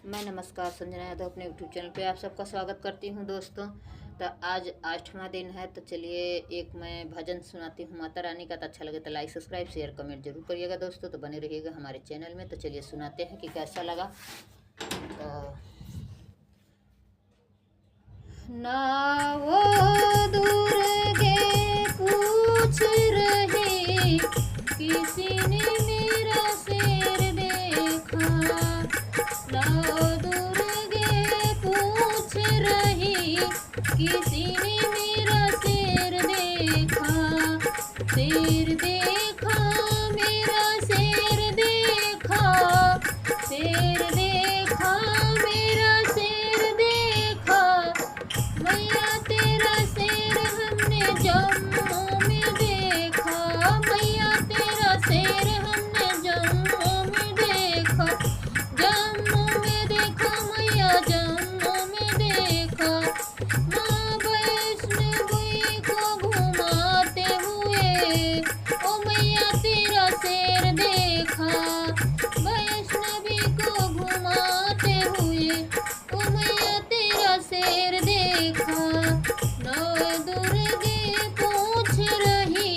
मैं नमस्कार संजना यादव अपने यूट्यूब चैनल पे आप सबका स्वागत करती हूँ दोस्तों। तो आज 8वां दिन है, तो चलिए एक मैं भजन सुनाती हूँ माता रानी का। तो अच्छा लगे तो लाइक सब्सक्राइब शेयर कमेंट जरूर करिएगा दोस्तों। तो बने रहिएगा हमारे चैनल में। तो चलिए सुनाते हैं कि कैसा लगा। ना वो दूर गे पूछ रही किसी ने मेरा शेर देखा। ना दुर्गे पूछ रही किसी ने मेरा शेर देखा। शेर देखा मेरा शेर देखा। शेर देखा मेरा शेर देखा। मैया तेरा शेर हमने जम्मू में देखा। मैया तेरा शेर हमने जम्मू में देखा। जम्मू में देखा मैया जम्मू में देखा। माँ वैष्णवी को घुमाते हुए ओ मैया तेरा शेर देखा। वैष्णवी को घुमाते हुए ओ मैया तेरा शेर देखा। नौ दुर्गे पूछ रही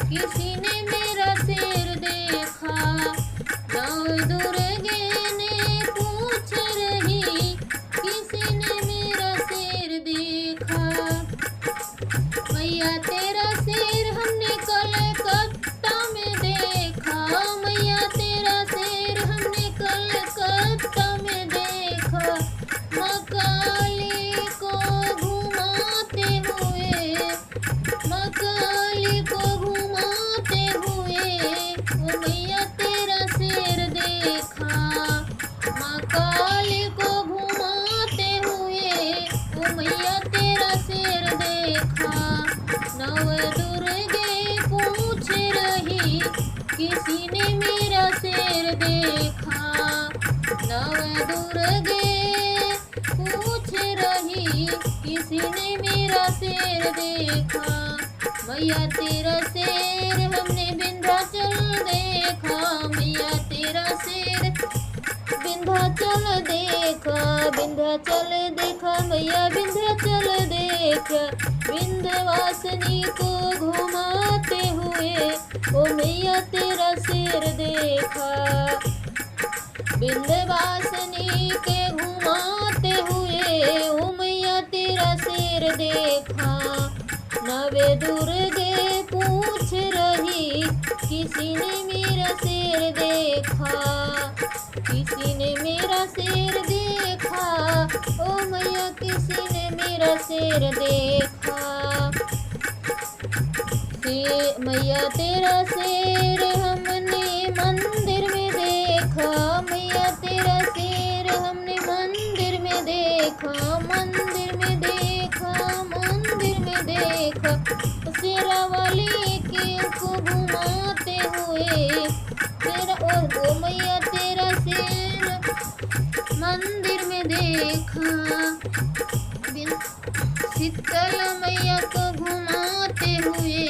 किसी ने मेरा शेर देखा। नौ दुर्गे ने पूछ रही किसी ने मेरा शेर देखा। मैया तेरा शेर हमने कलकत्ता में देखा। मैया तेरा शेर हमने कलकत्ता में देखा। माँ काली को घुमाते हुए माँ काली को घुमाते हुए ओ मैया तेरा शेर देखा। माँ काली को घुमाते हुए ओ मैया तेरा शेर देखा। नव दुर्गे पूछ रही किसी ने मेरा शेर देखा। नव दुर्गे पूछ रही किसी ने मेरा शेर देखा। मैया तेरा शेर हमने विंध्याचल देखा। मैया तेरा शेर विंध्याचल देखा। विंध्याचल देखा मैया विंध्याचल देखा। विंध्यवासिनी को घुमाते हुए ओ मैया तेरा शेर देखा। विंध्यवासिनी के घुमाते हुए ओ मैया तेरा शेर देखा। नवे दुर्गे पूछ रही किसी ने मेरा शेर देखा। किसी ने मेरा शेर देखा ओ मैया किसी ने मेरा शेर देखा। मैया तेरा शेर हमने मंदिर में देखा। मैया तेरा शेर हमने मंदिर में देखा। मंदिर में देखा मंदिर में देखा। शेरा वाली के को घुमाते हुए तेरा ओ मैया तेरा शेर मंदिर में देखा। शीतल मैया को घुमाते हुए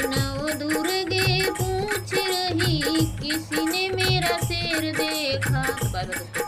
नौ दुर्गे पूछ रही किसी ने मेरा शेर देखा। Bye bye.